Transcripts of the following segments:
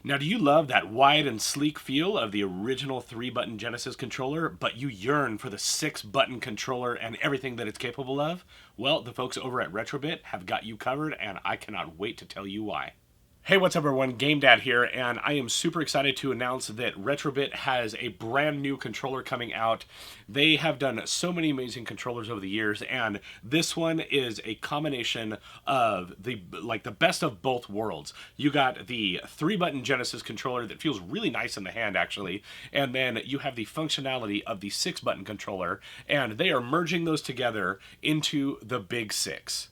Now, do you love that wide and sleek feel of the original 3-button Genesis controller, but you yearn for the 6-button controller and everything that it's capable of? Well, the folks over at Retrobit have got you covered, and I cannot wait to tell you why. Hey, what's up everyone? Game Dad here, and I am super excited to announce that Retrobit has a brand new controller coming out. They have done so many amazing controllers over the years, and this one is a combination of the best of both worlds. You got the 3-button Genesis controller that feels really nice in the hand actually, and then you have the functionality of the 6-button controller, and they are merging those together into the Big Six.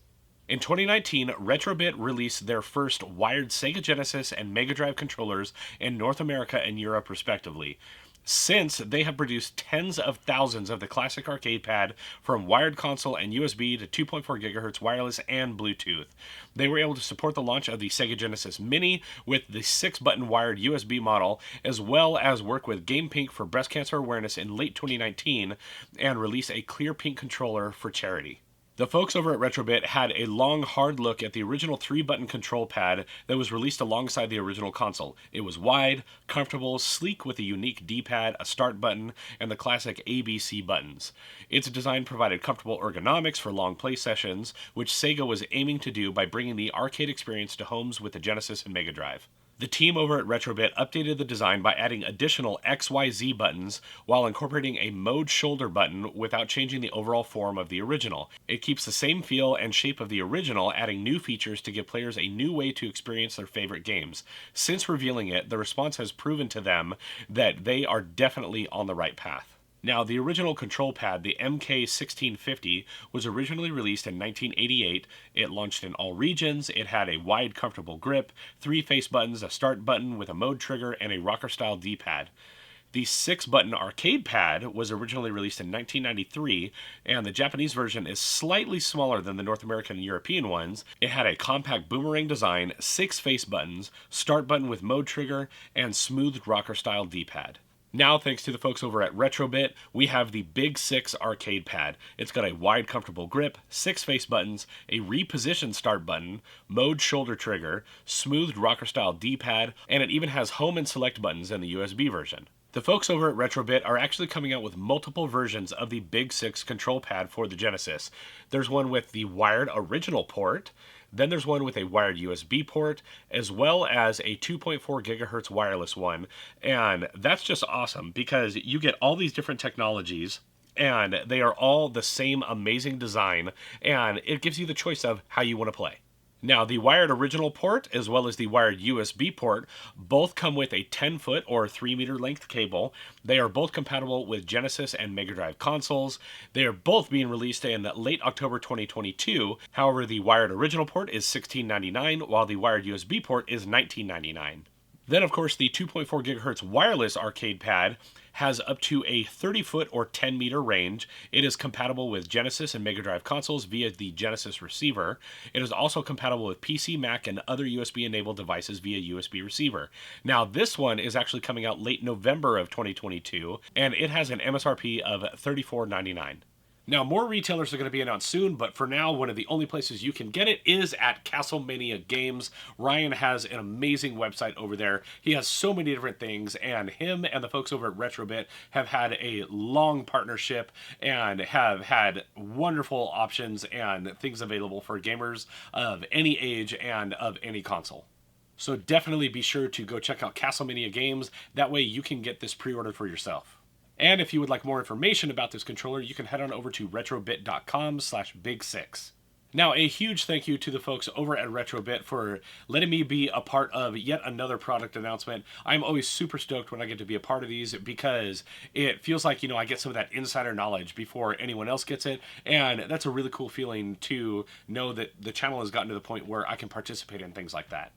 In 2019, Retrobit released their first wired Sega Genesis and Mega Drive controllers in North America and Europe, respectively. Since, they have produced tens of thousands of the classic arcade pad from wired console and USB to 2.4 GHz wireless and Bluetooth. They were able to support the launch of the Sega Genesis Mini with the 6-button wired USB model, as well as work with Game Pink for breast cancer awareness in late 2019 and release a clear pink controller for charity. The folks over at Retrobit had a long, hard look at the original 3-button control pad that was released alongside the original console. It was wide, comfortable, sleek with a unique D-pad, a start button, and the classic ABC buttons. Its design provided comfortable ergonomics for long play sessions, which Sega was aiming to do by bringing the arcade experience to homes with the Genesis and Mega Drive. The team over at Retrobit updated the design by adding additional XYZ buttons while incorporating a mode shoulder button without changing the overall form of the original. It keeps the same feel and shape of the original, adding new features to give players a new way to experience their favorite games. Since revealing it, the response has proven to them that they are definitely on the right path. Now, the original control pad, the MK1650, was originally released in 1988. It launched in all regions. It had a wide, comfortable grip, 3 face buttons, a start button with a mode trigger, and a rocker-style D-pad. The 6-button arcade pad was originally released in 1993, and the Japanese version is slightly smaller than the North American and European ones. It had a compact boomerang design, 6 face buttons, start button with mode trigger, and smoothed rocker-style D-pad. Now, thanks to the folks over at Retrobit, we have the Big Six arcade pad. It's got a wide, comfortable grip, 6 face buttons, a repositioned start button, mode shoulder trigger, smoothed rocker-style D-pad, and it even has home and select buttons in the USB version. The folks over at Retrobit are actually coming out with multiple versions of the Big Six control pad for the Genesis. There's one with the wired original port, then there's one with a wired USB port, as well as a 2.4 GHz wireless one, and that's just awesome because you get all these different technologies, and they are all the same amazing design, and it gives you the choice of how you want to play. Now, the wired original port, as well as the wired USB port, both come with a 10-foot or 3-meter length cable. They are both compatible with Genesis and Mega Drive consoles. They are both being released in late October 2022. However, the wired original port is $16.99, while the wired USB port is $19.99. Then, of course, the 2.4 GHz wireless arcade pad has up to a 30-foot or 10-meter range. It is compatible with Genesis and Mega Drive consoles via the Genesis receiver. It is also compatible with PC, Mac, and other USB-enabled devices via USB receiver. Now, this one is actually coming out late November of 2022, and it has an MSRP of $34.99. Now, more retailers are going to be announced soon, but for now, one of the only places you can get it is at Castlemania Games. Ryan has an amazing website over there. He has so many different things, and him and the folks over at Retrobit have had a long partnership and have had wonderful options and things available for gamers of any age and of any console. So definitely be sure to go check out Castlemania Games. That way you can get this pre-ordered for yourself. And if you would like more information about this controller, you can head on over to retrobit.com/big6. Now, a huge thank you to the folks over at Retrobit for letting me be a part of yet another product announcement. I'm always super stoked when I get to be a part of these because it feels like, I get some of that insider knowledge before anyone else gets it. And that's a really cool feeling to know that the channel has gotten to the point where I can participate in things like that.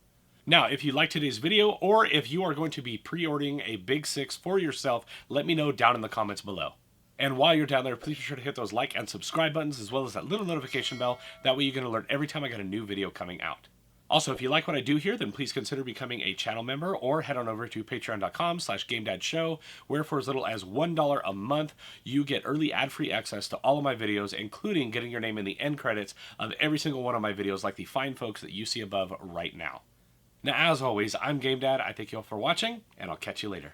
Now, if you liked today's video, or if you are going to be pre-ordering a Big Six for yourself, let me know down in the comments below. And while you're down there, please be sure to hit those like and subscribe buttons, as well as that little notification bell. That way you get an alert every time I got a new video coming out. Also, if you like what I do here, then please consider becoming a channel member, or head on over to patreon.com/GameDadShow, where for as little as $1 a month, you get early ad-free access to all of my videos, including getting your name in the end credits of every single one of my videos, like the fine folks that you see above right now. Now, as always, I'm Game Dad. I thank you all for watching, and I'll catch you later.